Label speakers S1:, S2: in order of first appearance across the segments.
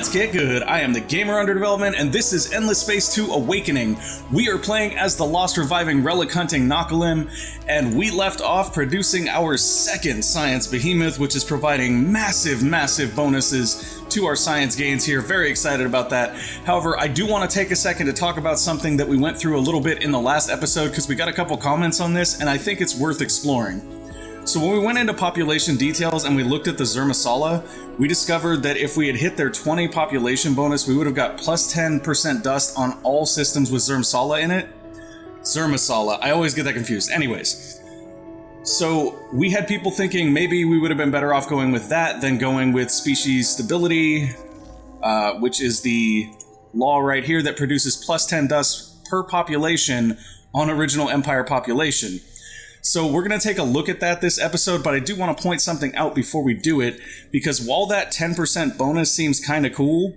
S1: Let's get good. I am the Gamer Under Development, and this is Endless Space 2 Awakening. We are playing as the lost reviving relic hunting Nakalim, and we left off producing our second science behemoth, which is providing massive bonuses to our science gains here. Very excited about that. However, I do want to take a second to talk about something that we went through a little bit in the last episode, because we got a couple comments on this, and I think it's worth exploring. So when we went into population details and we looked at the Zermasala, we discovered that if we had hit their 20 population bonus, we would have got plus 10% dust on all systems with Zermasala in it. Zermasala, I always get that confused. Anyways, so we had people thinking maybe we would have been better off going with that than going with species stability, which is the law right here that produces plus 10 dust per population on original Empire population. So we're going to take a look at that this episode, but I do want to point something out before we do it, because while that 10% bonus seems kind of cool,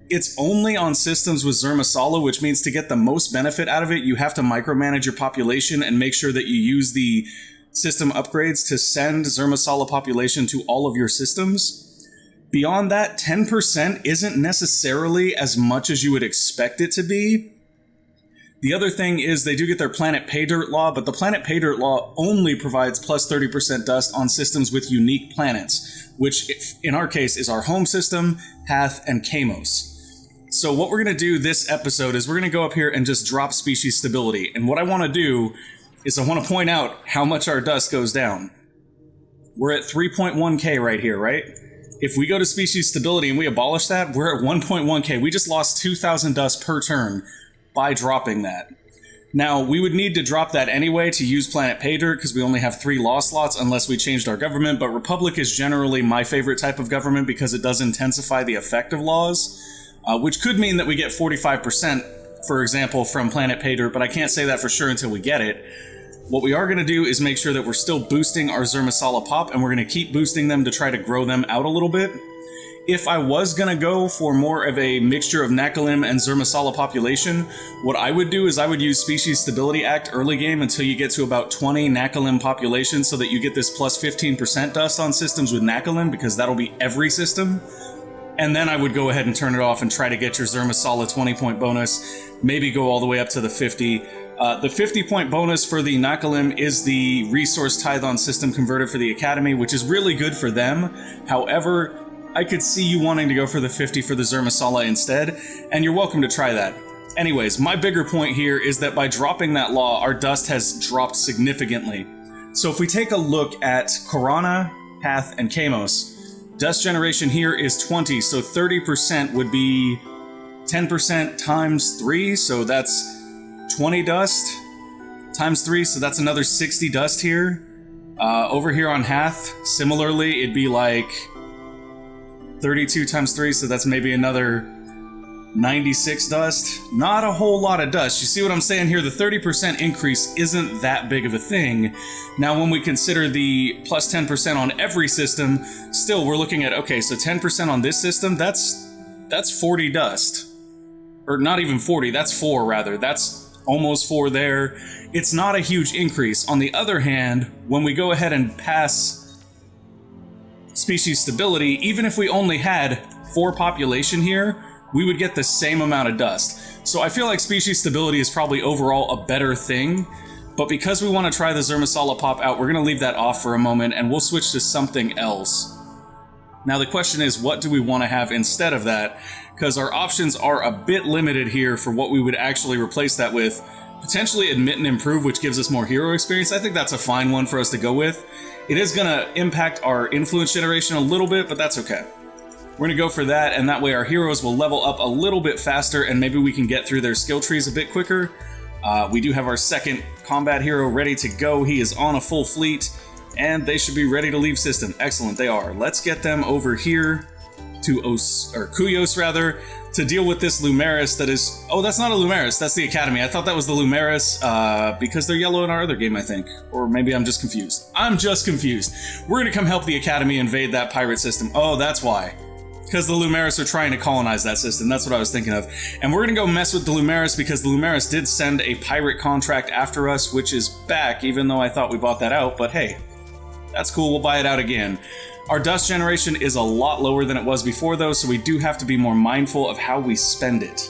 S1: it's only on systems with Zermasala, which means to get the most benefit out of it, you have to micromanage your population and make sure that you use the system upgrades to send Zermasala population to all of your systems. Beyond that, 10% isn't necessarily as much as you would expect it to be. The other thing is they do get their Planet Pay Dirt law, but the Planet Pay Dirt law only provides plus 30% dust on systems with unique planets, which in our case is our home system, Hath, and Kamos. So what we're going to do this episode is we're going to go up here and just drop species stability. And what I want to do is I want to point out how much our dust goes down. We're at 3.1k right here, right? If we go to species stability and we abolish that, we're at 1.1k. We just lost 2,000 dust per turn by dropping that. Now, we would need to drop that anyway to use Planet Pay Dirt, because we only have 3 law slots unless we changed our government, but Republic is generally my favorite type of government because it does intensify the effect of laws, which could mean that we get 45%, for example, from Planet Pay Dirt, but I can't say that for sure until we get it. What we are going to do is make sure that we're still boosting our Zermasala pop, and we're going to keep boosting them to try to grow them out a little bit. If I was going to go for more of a mixture of Nakalim and Zermasala population, what I would do is I would use Species Stability Act early game until you get to about 20 Nakalim population so that you get this plus 15% dust on systems with Nakalim, because that'll be every system. And then I would go ahead and turn it off and try to get your Zermasala 20-point bonus, maybe go all the way up to the 50. The 50-point bonus for the Nakalim is the resource tithe on system converter for the Academy, which is really good for them. However, I could see you wanting to go for the 50 for the Zermasala instead, and you're welcome to try that. Anyways, my bigger point here is that by dropping that law, our dust has dropped significantly. So if we take a look at Korana, Hath, and Kamos, dust generation here is 20, so 30% would be 10% times 3, so that's 20 dust times 3, so that's another 60 dust here. Over here on Hath, similarly, it'd be like 32 times 3, so that's maybe another 96 dust. Not a whole lot of dust. You see what I'm saying here? The 30% increase isn't that big of a thing. Now, when we consider the plus 10% on every system, still we're looking at, okay, so 10% on this system, that's 40 dust. Or not even 40, that's 4 rather. That's almost 4 there. It's not a huge increase. On the other hand, when we go ahead and pass species stability, even if we only had 4 population here, we would get the same amount of dust. So I feel like species stability is probably overall a better thing, but because we want to try the Zermasala pop out, we're going to leave that off for a moment and we'll switch to something else. Now the question is, what do we want to have instead of that? Because our options are a bit limited here for what we would actually replace that with. Potentially Admit and Improve, which gives us more hero experience. I think that's a fine one for us to go with. It is going to impact our influence generation a little bit, but that's okay. We're going to go for that, and that way our heroes will level up a little bit faster, and maybe we can get through their skill trees a bit quicker. We do have our second combat hero ready to go. He is on a full fleet, and they should be ready to leave system. Excellent, they are. Let's get them over here to Kuyos rather, to deal with this Lumeris that is... Oh, that's not a Lumeris, that's the Academy. I thought that was the Lumeris because they're yellow in our other game, I think. Or maybe I'm just confused. I'm just confused. We're going to come help the Academy invade that pirate system. Oh, that's why. Because the Lumeris are trying to colonize that system. That's what I was thinking of. And we're going to go mess with the Lumeris because the Lumeris did send a pirate contract after us, which is back, even though I thought we bought that out. But hey, That's cool, we'll buy it out again. Our dust generation is a lot lower than it was before though, so we do have to be more mindful of how we spend it.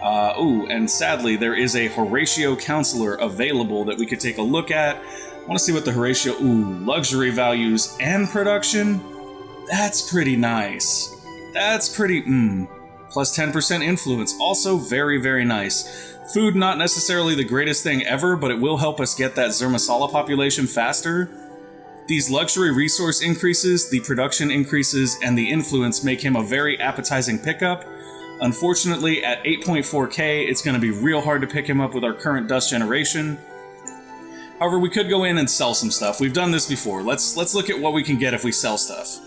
S1: And sadly, there is a Horatio Counselor available that we could take a look at. I want to see what the Horatio... luxury values and production? That's pretty nice. That's pretty... Plus 10% influence. Also very, very nice. Food, not necessarily the greatest thing ever, but it will help us get that Zermasala population faster. These luxury resource increases, the production increases, and the influence make him a very appetizing pickup. Unfortunately, at 8.4k, it's going to be real hard to pick him up with our current dust generation. However, we could go in and sell some stuff. We've done this before. Let's look at what we can get if we sell stuff.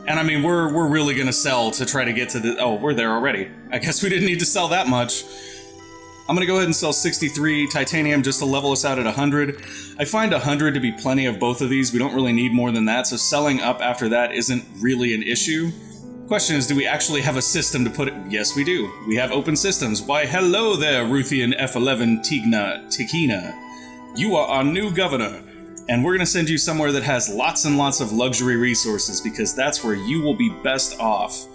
S1: And I mean, we're really going to sell to try to get to the... Oh, we're there already. I guess we didn't need to sell that much. I'm going to go ahead and sell 63 titanium just to level us out at 100. I find 100 to be plenty of both of these. We don't really need more than that, so selling up after that isn't really an issue. Question is, do we actually have a system to put it? Yes, we do. We have open systems. Why, hello there, Ruthian F11 Tikina. You are our new governor, and we're going to send you somewhere that has lots and lots of luxury resources, because that's where you will be best off.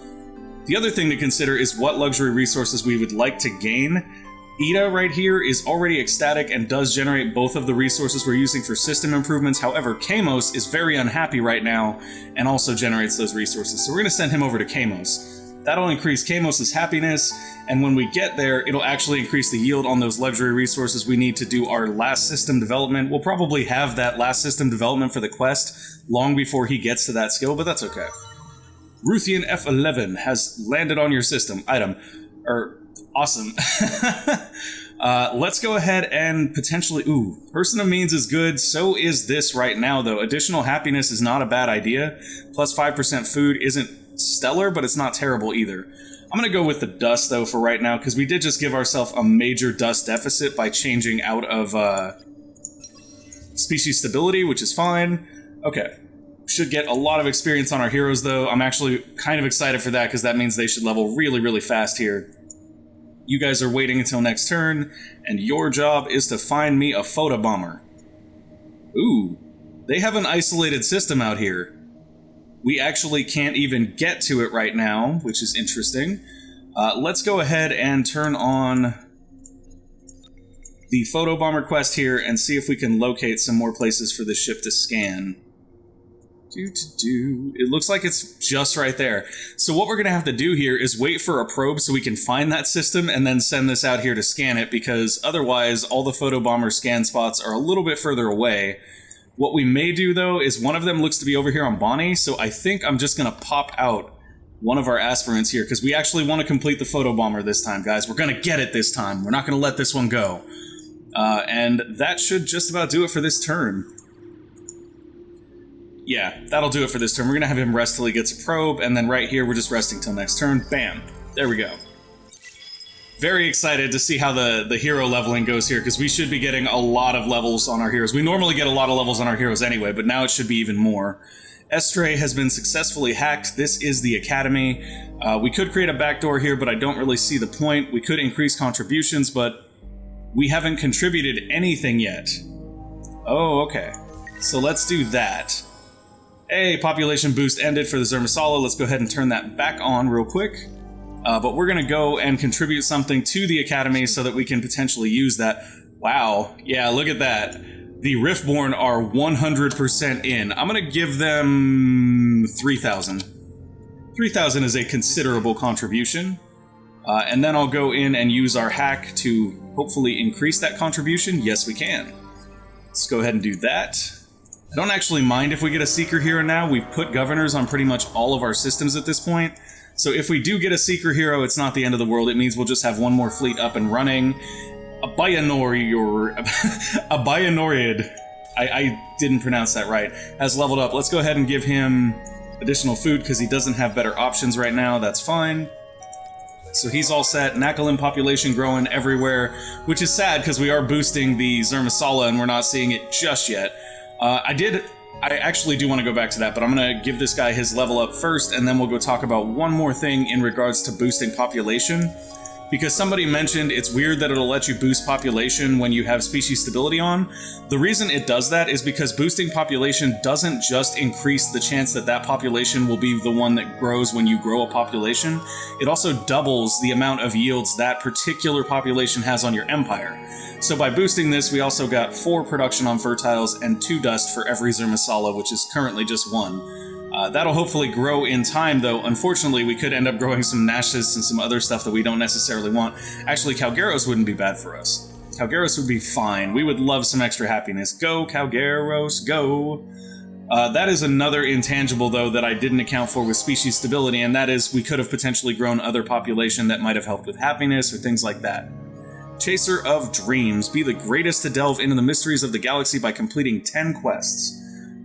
S1: The other thing to consider is what luxury resources we would like to gain. Ida right here is already ecstatic and does generate both of the resources we're using for system improvements. However, Kamos is very unhappy right now and also generates those resources. So we're going to send him over to Kamos. That'll increase Kamos' happiness, and when we get there, it'll actually increase the yield on those luxury resources we need to do our last system development. We'll probably have that last system development for the quest long before he gets to that skill, but that's okay. Ruthian F11 has landed on your system. Item. Awesome. Let's go ahead and potentially... Person of Means is good. So is this right now, though. Additional happiness is not a bad idea. Plus 5% food isn't stellar, but it's not terrible either. I'm going to go with the dust, though, for right now, because we did just give ourselves a major dust deficit by changing out of species stability, which is fine. Okay. Should get a lot of experience on our heroes, though. I'm actually kind of excited for that, because that means they should level really, really fast here. You guys are waiting until next turn, and your job is to find me a photobomber. Ooh, they have an isolated system out here. We actually can't even get to it right now, which is interesting. Let's go ahead and turn on the photobomber quest here and see if we can locate some more places for the ship to scan. It looks like it's just right there. So what we're going to have to do here is wait for a probe so we can find that system and then send this out here to scan it, because otherwise all the photobomber scan spots are a little bit further away. What we may do, though, is one of them looks to be over here on Bonnie, so I think I'm just going to pop out one of our aspirants here, because we actually want to complete the photobomber this time, guys. We're going to get it this time. We're not going to let this one go. And that should just about do it for this turn. Yeah, that'll do it for this turn. We're going to have him rest till he gets a probe, and then right here, we're just resting till next turn. Bam. There we go. Very excited to see how the hero leveling goes here, because we should be getting a lot of levels on our heroes. We normally get a lot of levels on our heroes anyway, but now it should be even more. Estray has been successfully hacked. This is the Academy. We could create a backdoor here, but I don't really see the point. We could increase contributions, but we haven't contributed anything yet. Oh, okay. So let's do that. Hey, population boost ended for the Zermasala. Let's go ahead and turn that back on real quick. But we're going to go and contribute something to the Academy so that we can potentially use that. Wow. Yeah, look at that. The Riftborn are 100% in. I'm going to give them 3,000. 3,000 is a considerable contribution. And then I'll go in and use our hack to hopefully increase that contribution. Yes, we can. Let's go ahead and do that. I don't actually mind if we get a Seeker Hero now. We've put Governors on pretty much all of our systems at this point. So if we do get a Seeker Hero, it's not the end of the world. It means we'll just have one more fleet up and running. A Bayanorid, I didn't pronounce that right, has leveled up. Let's go ahead and give him additional food because he doesn't have better options right now. That's fine. So he's all set. Nakalim population growing everywhere, which is sad because we are boosting the Zermasala and we're not seeing it just yet. I actually do want to go back to that, but I'm going to give this guy his level up first, and then we'll go talk about one more thing in regards to boosting population. because somebody mentioned it's weird that it'll let you boost population when you have species stability on. The reason it does that is because boosting population doesn't just increase the chance that that population will be the one that grows when you grow a population. It also doubles the amount of yields that particular population has on your empire. So by boosting this, we also got 4 production on fertiles and 2 dust for every Zermasala, which is currently just 1. That'll hopefully grow in time, though. Unfortunately, we could end up growing some Nashis and some other stuff that we don't necessarily want. Actually, Calgaros wouldn't be bad for us. Calgaros would be fine. We would love some extra happiness. Go, Calgaros, go! That is another intangible, though, that I didn't account for with species stability, and that is we could have potentially grown other population that might have helped with happiness or things like that. Chaser of Dreams. Be the greatest to delve into the mysteries of the galaxy by completing 10 quests.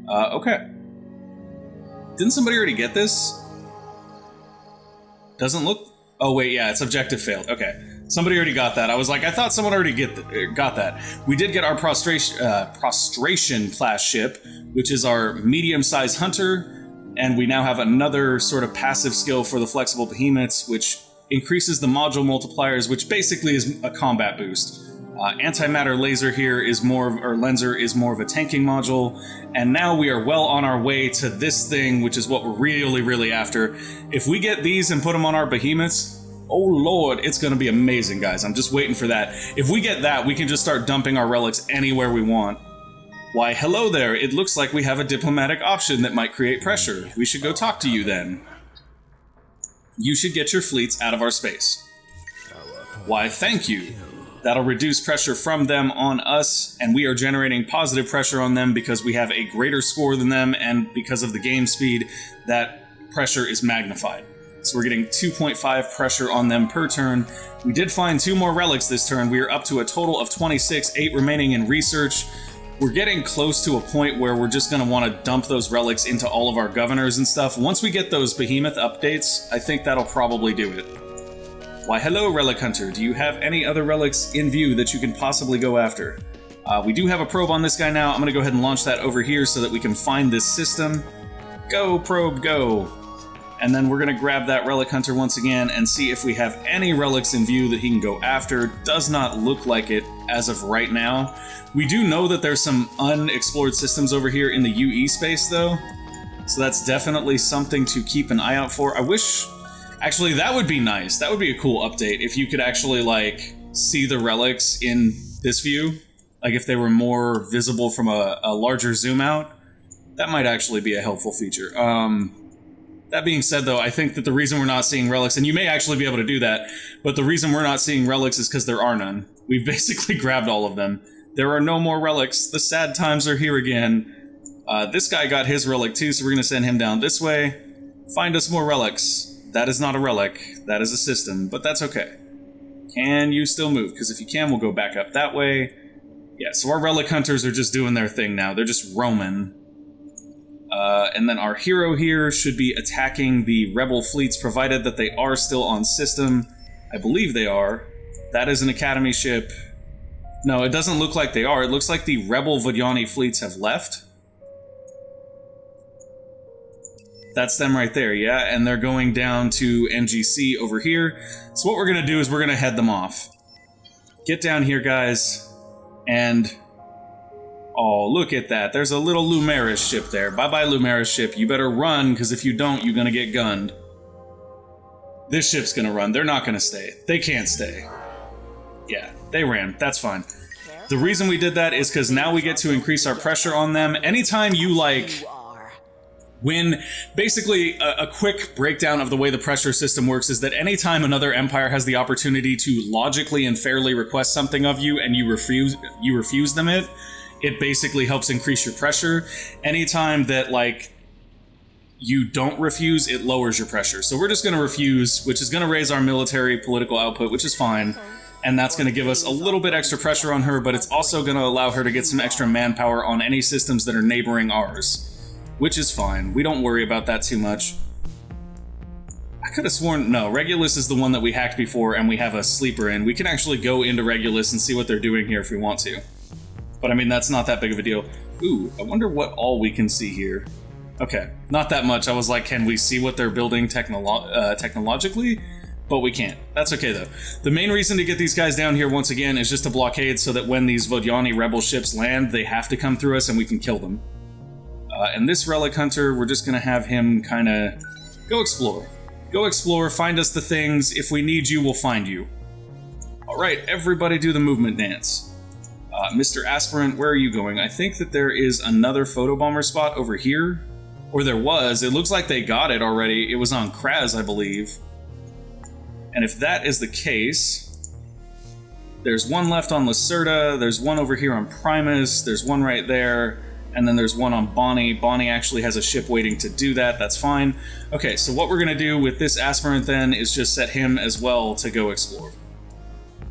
S1: Okay. Didn't somebody already get this? Doesn't look... Oh, wait, yeah, it's objective failed. Okay. Somebody already got that. I was like, I thought someone already got that. We did get our Prostration class ship, which is our medium-sized hunter, and we now have another sort of passive skill for the flexible behemoths, which increases the module multipliers, which basically is a combat boost. Antimatter laser here is Lenser is more of a tanking module, and now we are well on our way to this thing, which is what we're really, really after. If we get these and put them on our behemoths, oh lord, it's going to be amazing, guys. I'm just waiting for that. If we get that, we can just start dumping our relics anywhere we want. Why, hello there. It looks like we have a diplomatic option that might create pressure. We should go talk to you then. You should get your fleets out of our space. Why, thank you. That'll reduce pressure from them on us, and we are generating positive pressure on them because we have a greater score than them, and because of the game speed, that pressure is magnified. So we're getting 2.5 pressure on them per turn. We did find 2 more relics this turn. We are up to a total of 26, 8 remaining in research. We're getting close to a point where we're just going to want to dump those relics into all of our governors and stuff. Once we get those behemoth updates, I think that'll probably do it. Why, hello, Relic Hunter. Do you have any other relics in view that you can possibly go after? We do have a probe on this guy now. I'm going to go ahead and launch that over here so that we can find this system. Go, probe, go. And then we're going to grab that Relic Hunter once again and see if we have any relics in view that he can go after. Does not look like it as of right now. We do know that there's some unexplored systems over here in the UE space, though. So that's definitely something to keep an eye out for. I wish... Actually, that would be nice. That would be a cool update if you could actually, like, see the relics in this view. Like, if they were more visible from a larger zoom out. That might actually be a helpful feature. That being said, though, I think that the reason we're not seeing relics, and you may actually be able to do that, but the reason we're not seeing relics is because there are none. We've basically grabbed all of them. There are no more relics. The sad times are here again. This guy got his relic, too, so we're going to send him down this way. Find us more relics. That is not a relic, that is a system, but that's okay. Can you still move? Because if you can, we'll go back up that way. Yeah, so our relic hunters are just doing their thing now. They're just roaming. And then our hero here should be attacking the rebel fleets, provided that they are still on system. I believe they are. That is an academy ship. No, it doesn't look like they are. It looks like the rebel Vodyani fleets have left. That's them right there, yeah? And they're going down to NGC over here. So what we're going to do is we're going to head them off. Get down here, guys. And... oh, look at that. There's a little Lumeris ship there. Bye-bye, Lumeris ship. You better run, because if you don't, you're going to get gunned. This ship's going to run. They're not going to stay. They can't stay. Yeah, they ran. That's fine. The reason we did that is because now we get to increase our pressure on them. Anytime you, like... when basically a quick breakdown of the way the pressure system works is that anytime another empire has the opportunity to logically and fairly request something of you and you refuse them it basically helps increase your pressure. Anytime that like you don't refuse, it lowers your pressure. So we're just going to refuse, which is going to raise our military political output, which is fine. And that's going to give us a little bit extra pressure on her, but it's also going to allow her to get some extra manpower on any systems that are neighboring ours. Which is fine. We don't worry about that too much. I could have sworn... no, Regulus is the one that we hacked before and we have a sleeper in. We can actually go into Regulus and see what they're doing here if we want to. But I mean, that's not that big of a deal. Ooh, I wonder what all we can see here. Okay, not that much. I was like, can we see what they're building technologically? But we can't. That's okay, though. The main reason to get these guys down here once again is just to blockade so that when these Vodyani rebel ships land, they have to come through us and we can kill them. And this Relic Hunter, we're just going to have him kind of go explore. Go explore, find us the things. If we need you, we'll find you. All right, everybody do the movement dance. Mr. Aspirant, where are you going? I think that there is another photobomber spot over here. Or there was. It looks like they got it already. It was on Kraz, I believe. And if that is the case, there's one left on Lacerda, there's one over here on Primus, there's one right there, and then there's one on Bonnie. Bonnie actually has a ship waiting to do that, that's fine. Okay, so what we're going to do with this Aspirant then is just set him as well to go explore.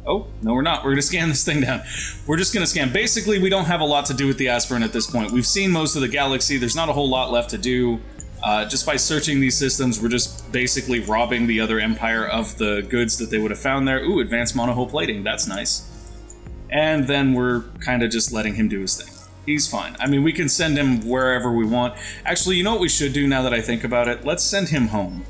S1: Oh, no we're not. We're going to scan this thing down. We're just going to scan. Basically, we don't have a lot to do with the Aspirant at this point. We've seen most of the galaxy. There's not a whole lot left to do. Just by searching these systems, we're just basically robbing the other empire of the goods that they would have found there. Ooh, advanced monohull plating. That's nice. And then we're kind of just letting him do his thing. He's fine. I mean, we can send him wherever we want. Actually, you know what we should do now that I think about it? Let's send him home.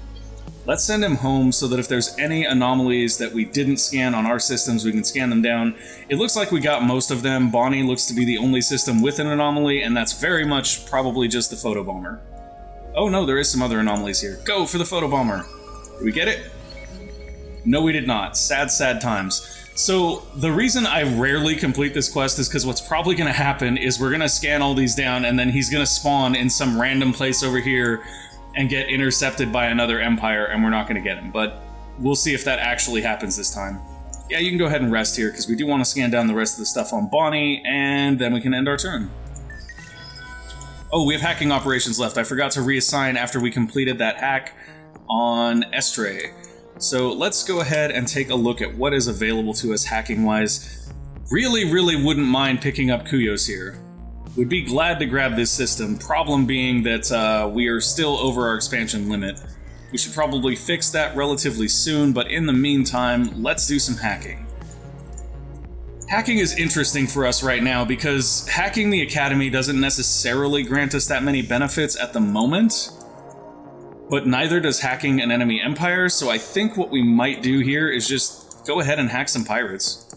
S1: Let's send him home so that if there's any anomalies that we didn't scan on our systems, we can scan them down. It looks like we got most of them. Bonnie looks to be the only system with an anomaly, and that's very much probably just the photobomber. Oh no, there is some other anomalies here. Go for the photobomber. Did we get it? No, we did not. Sad, sad times. So the reason I rarely complete this quest is because what's probably going to happen is we're going to scan all these down and then he's going to spawn in some random place over here and get intercepted by another empire and we're not going to get him. But we'll see if that actually happens this time. Yeah, you can go ahead and rest here because we do want to scan down the rest of the stuff on Bonnie and then we can end our turn. Oh, we have hacking operations left. I forgot to reassign after we completed that hack on Estray. So let's go ahead and take a look at what is available to us hacking-wise. Really wouldn't mind picking up Kuyos here. Would be glad to grab this system. Problem being that we are still over our expansion limit. We should probably fix that relatively soon, but in the meantime, let's do some hacking. Hacking is interesting for us right now because hacking the Academy doesn't necessarily grant us that many benefits at the moment, but neither does hacking an enemy empire, so I think what we might do here is just go ahead and hack some pirates.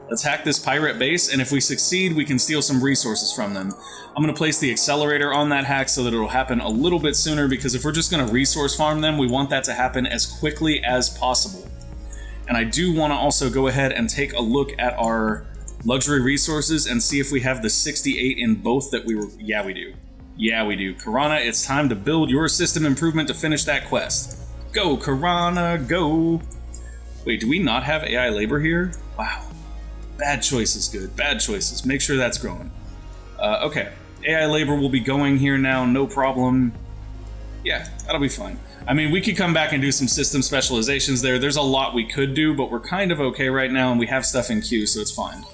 S1: Let's hack this pirate base, and if we succeed, we can steal some resources from them. I'm going to place the accelerator on that hack so that it'll happen a little bit sooner, because if we're just going to resource farm them, we want that to happen as quickly as possible. And I do want to also go ahead and take a look at our luxury resources and see if we have the 68 in both that we were... Yeah, we do. Yeah, we do. Karana, it's time to build your system improvement to finish that quest. Go, Karana, go! Wait, do we not have AI labor here? Wow. Bad choices, good. Bad choices. Make sure that's growing. Okay. AI labor will be going here now, no problem. Yeah, that'll be fine. I mean, we could come back and do some system specializations there. There's a lot we could do, but we're kind of okay right now, and we have stuff in queue, so it's fine.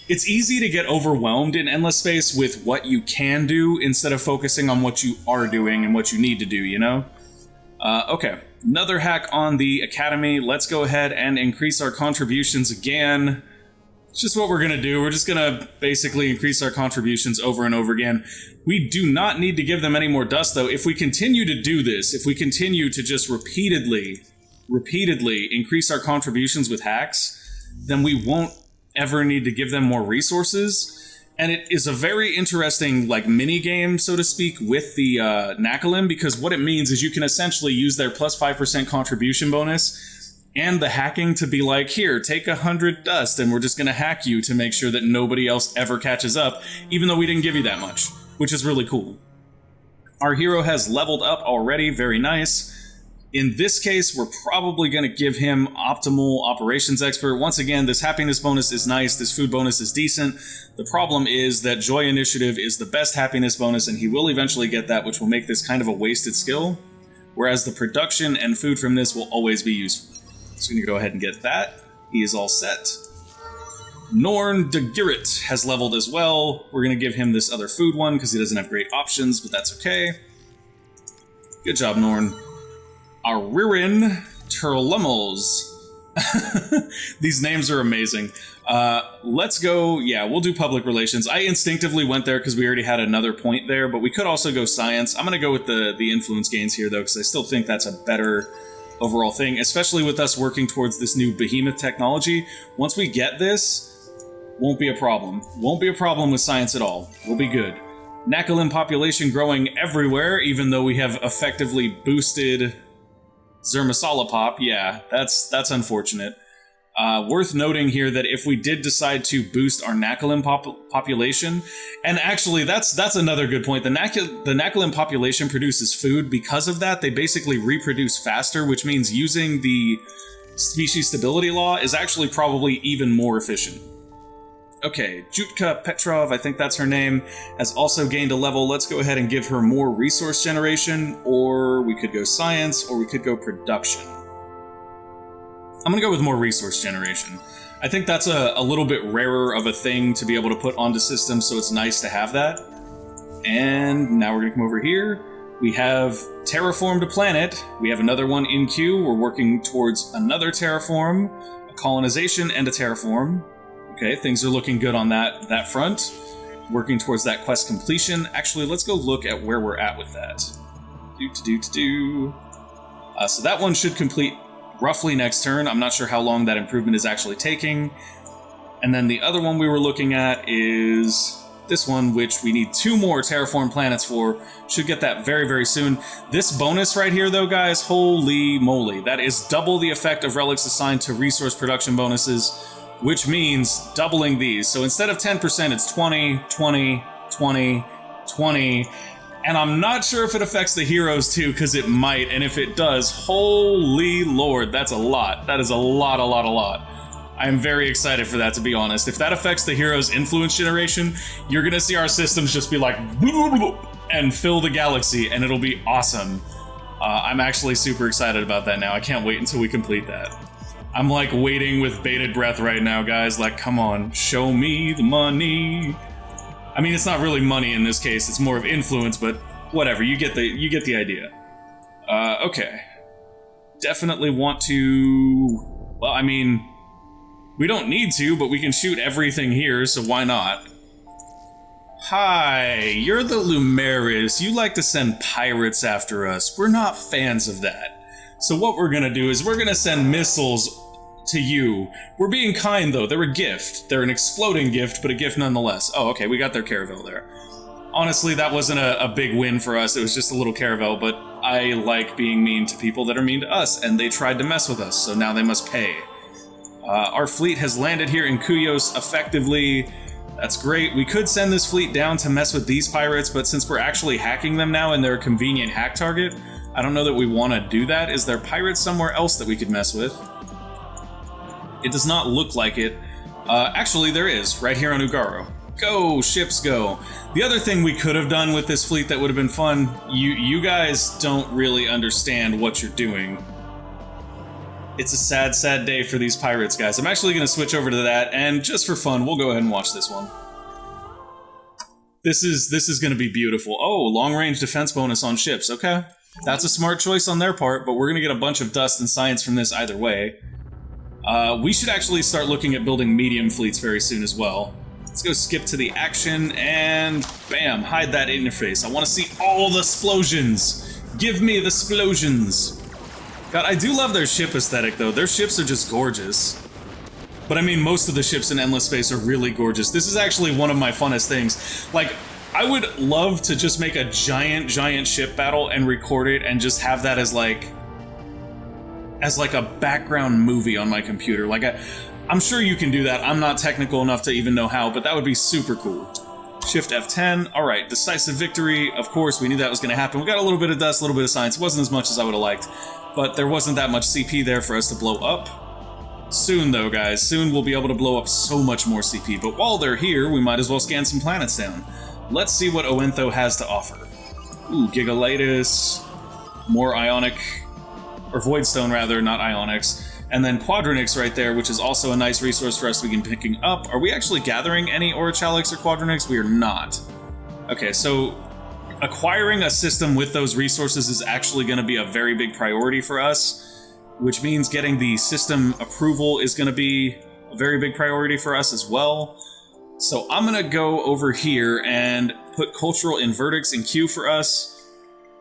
S1: It's easy to get overwhelmed in Endless Space with what you can do instead of focusing on what you are doing and what you need to do, you know? Okay, another hack on the Academy. Let's go ahead and increase our contributions again. It's just what we're going to do. We're just going to basically increase our contributions over and over again. We do not need to give them any more dust, though. If we continue to do this, if we continue to just repeatedly increase our contributions with hacks, then we won't ever need to give them more resources. And it is a very interesting, like, mini-game, so to speak, with the Nakalim, because what it means is you can essentially use their plus 5% contribution bonus and the hacking to be like, here, take 100 dust, and we're just going to hack you to make sure that nobody else ever catches up, even though we didn't give you that much, which is really cool. Our hero has leveled up already, very nice. In this case, we're probably going to give him Optimal Operations Expert. Once again, this happiness bonus is nice, this food bonus is decent. The problem is that Joy Initiative is the best happiness bonus, and he will eventually get that, which will make this kind of a wasted skill, whereas the production and food from this will always be useful. So we're going to go ahead and get that. He is all set. Norn de Girit has leveled as well. We're going to give him this other food one because he doesn't have great options, but that's okay. Good job, Norn. Aririn Turlumels. These names are amazing. Let's go... Yeah, we'll do public relations. I instinctively went there because we already had another point there, but we could also go science. I'm going to go with the influence gains here, though, because I still think that's a better overall thing, especially with us working towards this new behemoth technology. Once we get this, won't be a problem. Won't be a problem with science at all. We'll be good. Nakalim population growing everywhere, even though we have effectively boosted Zermasala pop. Yeah, that's unfortunate. Worth noting here that if we did decide to boost our Nakalim population, and actually that's another good point, the Nakalim population produces food. Because of that, they basically reproduce faster, which means using the species stability law is actually probably even more efficient. Okay, Jutka Petrov, I think that's her name, has also gained a level. Let's go ahead and give her more resource generation, or we could go science, or we could go production. I'm gonna go with more resource generation. I think that's a little bit rarer of a thing to be able to put onto systems, so it's nice to have that. And now we're gonna come over here. We have terraformed a planet. We have another one in queue. We're working towards another terraform, a colonization, and a terraform. Okay, things are looking good on that front. Working towards that quest completion. Actually, let's go look at where we're at with that. So that one should complete roughly next turn. I'm not sure how long that improvement is actually taking. And then the other one we were looking at is this one, which we need 2 more terraform planets for. Should get that very, very soon. This bonus right here, though, guys, holy moly. That is double the effect of relics assigned to resource production bonuses, which means doubling these. So instead of 10%, it's 20, 20, 20, 20. And I'm not sure if it affects the heroes too, because it might. And if it does, holy lord, that's a lot. That is a lot. I am very excited for that, to be honest. If that affects the heroes' influence generation, you're going to see our systems just be like, and fill the galaxy, and it'll be awesome. I'm actually super excited about that now. I can't wait until we complete that. I'm like waiting with bated breath right now, guys. Like, come on, show me the money. I mean, it's not really money in this case. It's more of influence, but whatever. You get the idea. Okay. Definitely want to. Well, I mean, we don't need to, but we can shoot everything here, so why not? Hi, you're the Lumeris. You like to send pirates after us. We're not fans of that. So what we're gonna do is we're gonna send missiles to you. We're being kind, though. They're a gift. They're an exploding gift, but a gift nonetheless. Oh, okay, we got their caravel there. Honestly, that wasn't a big win for us. It was just a little caravel, but I like being mean to people that are mean to us, and they tried to mess with us, so now they must pay. Our fleet has landed here in Kuyos effectively. That's great. We could send this fleet down to mess with these pirates, but since we're actually hacking them now and they're a convenient hack target, I don't know that we want to do that. Is there pirates somewhere else that we could mess with? It does not look like it. Actually, there is, right here on Ugaro. Go, ships, go. The other thing we could have done with this fleet that would have been fun, you guys don't really understand what you're doing. It's a sad, sad day for these pirates, guys. I'm actually going to switch over to that, and just for fun, we'll go ahead and watch this one. This is going to be beautiful. Oh, long-range defense bonus on ships. Okay. That's a smart choice on their part, but we're going to get a bunch of dust and science from this either way. We should actually start looking at building medium fleets very soon as well. Let's go skip to the action, and bam, hide that interface. I want to see all the explosions. Give me the explosions. God, I do love their ship aesthetic, though. Their ships are just gorgeous. But I mean, most of the ships in Endless Space are really gorgeous. This is actually one of my funnest things. Like, I would love to just make a giant ship battle and record it and just have that as like a background movie on my computer. Like, I'm sure you can do that. I'm not technical enough to even know how, but that would be super cool. Shift F10. All right, decisive victory. Of course, we knew that was going to happen. We got a little bit of dust, a little bit of science. It wasn't as much as I would have liked, but there wasn't that much CP there for us to blow up. Soon, though, guys. Soon we'll be able to blow up so much more CP. But while they're here, we might as well scan some planets down. Let's see what Oentho has to offer. Ooh, Gigalitis. More Ionic... or Voidstone, rather, not Ionics. And then Quadronix right there, which is also a nice resource for us to begin picking up. Are we actually gathering any Orichalix or Quadronix? We are not. Okay, so acquiring a system with those resources is actually going to be a very big priority for us, which means getting the system approval is going to be a very big priority for us as well. So I'm going to go over here and put Cultural Invertix in queue for us.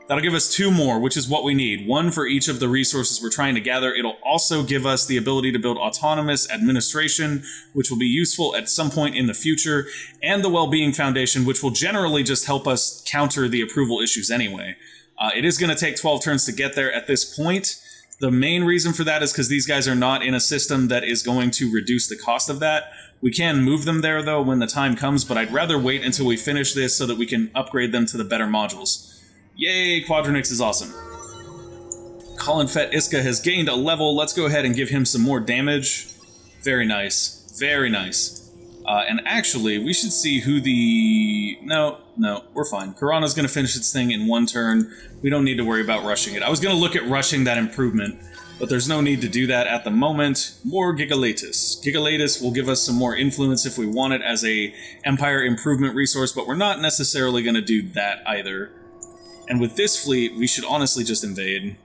S1: That'll give us 2 more, which is what we need. 1 for each of the resources we're trying to gather. It'll also give us the ability to build autonomous administration, which will be useful at some point in the future, and the Wellbeing Foundation, which will generally just help us counter the approval issues anyway. It is going to take 12 turns to get there at this point. The main reason for that is because these guys are not in a system that is going to reduce the cost of that. We can move them there, though, when the time comes, but I'd rather wait until we finish this so that we can upgrade them to the better modules. Yay, Quadronix is awesome. Colin Fett Iska has gained a level. Let's go ahead and give him some more damage. Very nice. Very nice. And actually, we should see who the... No, we're fine. Karana's going to finish its thing in 1 turn. We don't need to worry about rushing it. I was going to look at rushing that improvement, but there's no need to do that at the moment. More Gigalatus. Gigalatus will give us some more influence if we want it as a Empire improvement resource, but we're not necessarily going to do that either. And with this fleet, we should honestly just invade.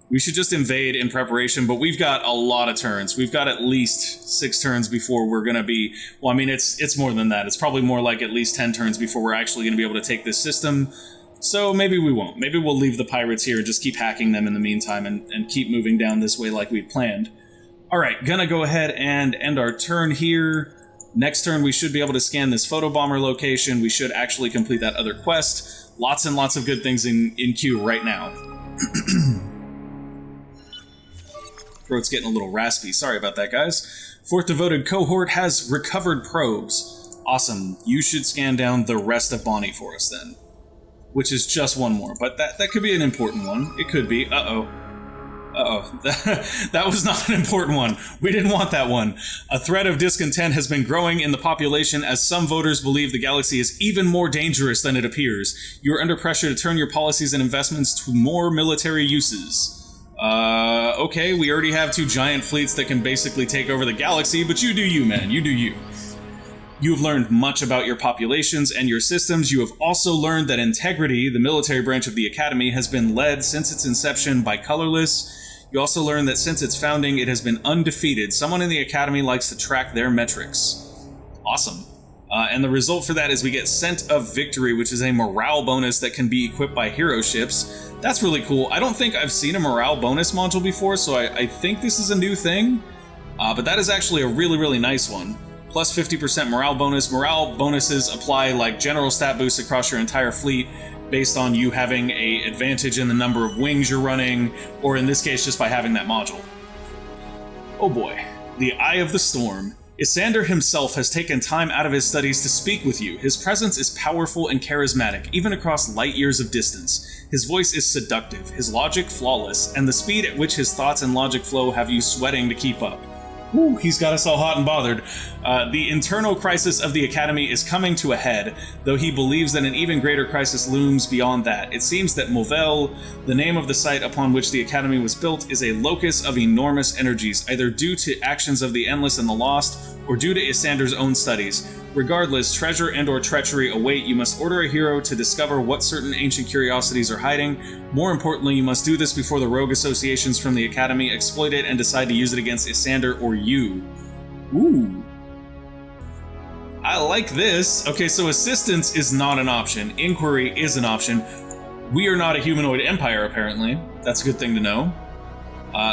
S1: We should just invade in preparation, but we've got a lot of turns. We've got at least 6 turns before we're going to be... Well, I mean, it's more than that. It's probably more like at least 10 turns before we're actually going to be able to take this system. So maybe we won't. Maybe we'll leave the pirates here and just keep hacking them in the meantime and keep moving down this way like we'd planned. Alright, gonna go ahead and end our turn here. Next turn, we should be able to scan this photobomber location. We should actually complete that other quest. Lots and lots of good things in queue right now. Throat's getting a little raspy. Sorry about that, guys. 4th Devoted Cohort has recovered probes. Awesome. You should scan down the rest of Bonnie for us then. Which is just 1 more, but that could be an important one. It could be. Uh-oh. That was not an important one. We didn't want that one. A threat of discontent has been growing in the population as some voters believe the galaxy is even more dangerous than it appears. You are under pressure to turn your policies and investments to more military uses. Okay, we already have 2 giant fleets that can basically take over the galaxy, but you do you, man. You do you. You have learned much about your populations and your systems. You have also learned that Integrity, the military branch of the Academy, has been led since its inception by Colorless. You also learn that since its founding, it has been undefeated. Someone in the Academy likes to track their metrics. Awesome. And the result for that is we get Scent of Victory, which is a morale bonus that can be equipped by hero ships. That's really cool. I don't think I've seen a morale bonus module before, so I think this is a new thing. But that is actually a really, really nice one. Plus 50% morale bonus. Morale bonuses apply like general stat boosts across your entire fleet, based on you having an advantage in the number of wings you're running, or in this case, just by having that module. Oh boy. The Eye of the Storm. Isyander himself has taken time out of his studies to speak with you. His presence is powerful and charismatic, even across light years of distance. His voice is seductive, his logic flawless, and the speed at which his thoughts and logic flow have you sweating to keep up. Woo, he's got us all hot and bothered. The internal crisis of the Academy is coming to a head, though he believes that an even greater crisis looms beyond that. It seems that Movel, the name of the site upon which the Academy was built, is a locus of enormous energies, either due to actions of the Endless and the Lost, or due to Isyander's own studies. Regardless, treasure and or treachery await. You must order a hero to discover what certain ancient curiosities are hiding. More importantly, you must do this before the rogue associations from the Academy exploit it and decide to use it against Isyander or you. Ooh. I like this. Okay, so assistance is not an option. Inquiry is an option. We are not a humanoid empire, apparently. That's a good thing to know.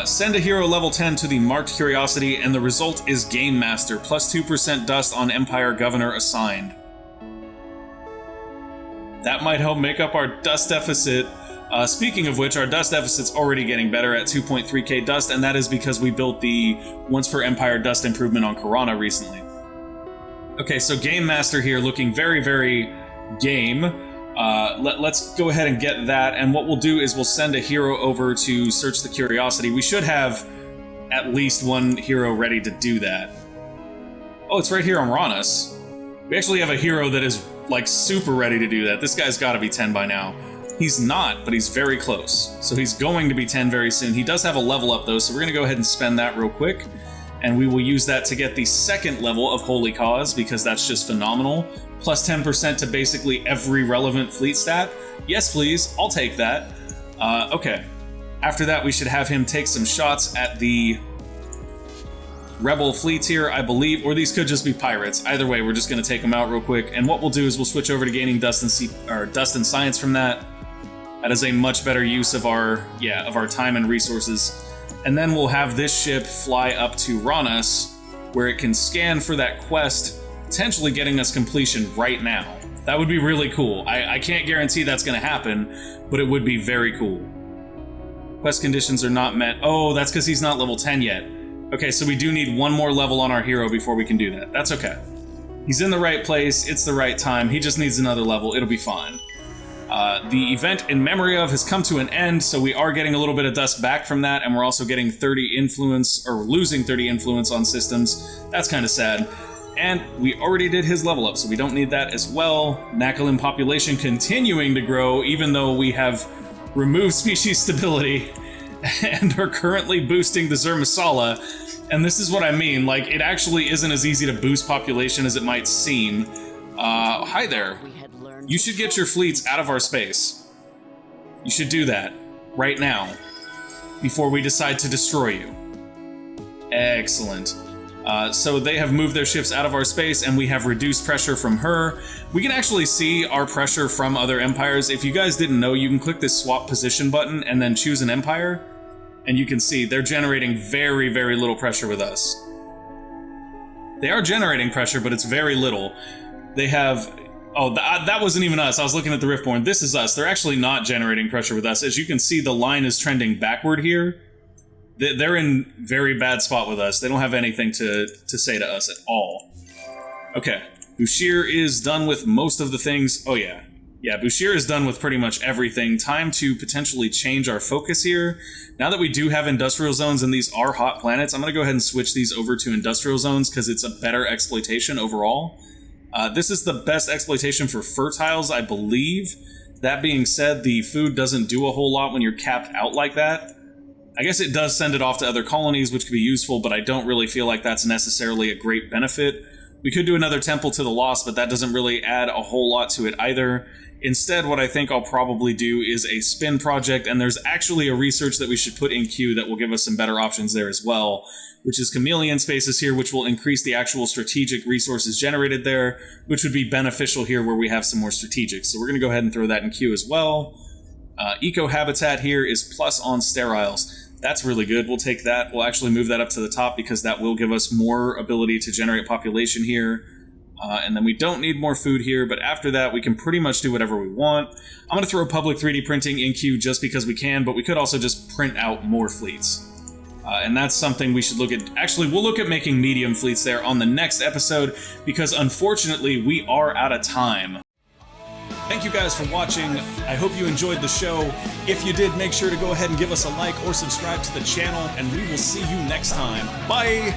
S1: Send a hero level 10 to the marked curiosity, and the result is Game Master, plus 2% dust on Empire Governor assigned. That might help make up our dust deficit. Speaking of which, our dust deficit's already getting better at 2.3k dust, and that is because we built the once per Empire dust improvement on Karana recently. Okay, so Game Master here looking very, very game. Let's go ahead and get that, and what we'll do is we'll send a hero over to search the curiosity. We should have at least 1 hero ready to do that. Oh, it's right here on Ranas. We actually have a hero that is, like, super ready to do that. This guy's gotta be 10 by now. He's not, but he's very close. So he's going to be 10 very soon. He does have a level up, though, so we're gonna go ahead and spend that real quick. And we will use that to get the 2nd level of Holy Cause, because that's just phenomenal. Plus 10% to basically every relevant fleet stat. Yes, please. I'll take that. Okay. After that, we should have him take some shots at the rebel fleets here, I believe, or these could just be pirates. Either way, we're just going to take them out real quick. And what we'll do is we'll switch over to gaining dust and science from that. That is a much better use of our time and resources. And then we'll have this ship fly up to Ranas, where it can scan for that quest, potentially getting us completion right now. That would be really cool. I can't guarantee that's going to happen, but it would be very cool. Quest conditions are not met. Oh, that's because he's not level 10 yet. Okay, so we do need one more level on our hero before we can do that. That's okay. He's in the right place, it's the right time, he just needs another level, it'll be fine. The event in memory of has come to an end, so we are getting a little bit of dust back from that, and we're also getting 30 influence, or losing 30 influence on systems. That's kind of sad. And we already did his level up, so we don't need that as well. Nakalim population continuing to grow, even though we have removed species stability and are currently boosting the Zermasala. And this is what I mean, like, it actually isn't as easy to boost population as it might seem. Hi there. You should get your fleets out of our space. You should do that right now, before we decide to destroy you. Excellent. So they have moved their ships out of our space, and we have reduced pressure from her. We can actually see our pressure from other empires. If you guys didn't know, you can click this swap position button and then choose an empire, and you can see they're generating very, very little pressure with us. They are generating pressure, but it's very little. They have... Oh, that wasn't even us. I was looking at the Riftborn. This is us. They're actually not generating pressure with us. As you can see, the line is trending backward here. They're in very bad spot with us. They don't have anything to say to us at all. Okay. Bushir is done with most of the things. Oh, yeah. Yeah, Bushir is done with pretty much everything. Time to potentially change our focus here. Now that we do have industrial zones and these are hot planets, I'm going to go ahead and switch these over to industrial zones because it's a better exploitation overall. This is the best exploitation for fertiles, I believe. That being said, the food doesn't do a whole lot when you're capped out like that. I guess it does send it off to other colonies, which could be useful, but I don't really feel like that's necessarily a great benefit. We could do another Temple to the Lost, but that doesn't really add a whole lot to it either. Instead, what I think I'll probably do is a spin project, and there's actually a research that we should put in queue that will give us some better options there as well, which is chameleon spaces here, which will increase the actual strategic resources generated there, which would be beneficial here where we have some more strategics. So we're going to go ahead and throw that in queue as well. Eco-habitat here is plus on steriles. That's really good. We'll take that. We'll actually move that up to the top because that will give us more ability to generate population here. And then we don't need more food here, but after that, we can pretty much do whatever we want. I'm going to throw public 3D printing in queue just because we can, but we could also just print out more fleets. And that's something we should look at. Actually, we'll look at making medium fleets there on the next episode, because unfortunately, we are out of time. Thank you guys for watching. I hope you enjoyed the show. If you did, make sure to go ahead and give us a like or subscribe to the channel, and we will see you next time. Bye!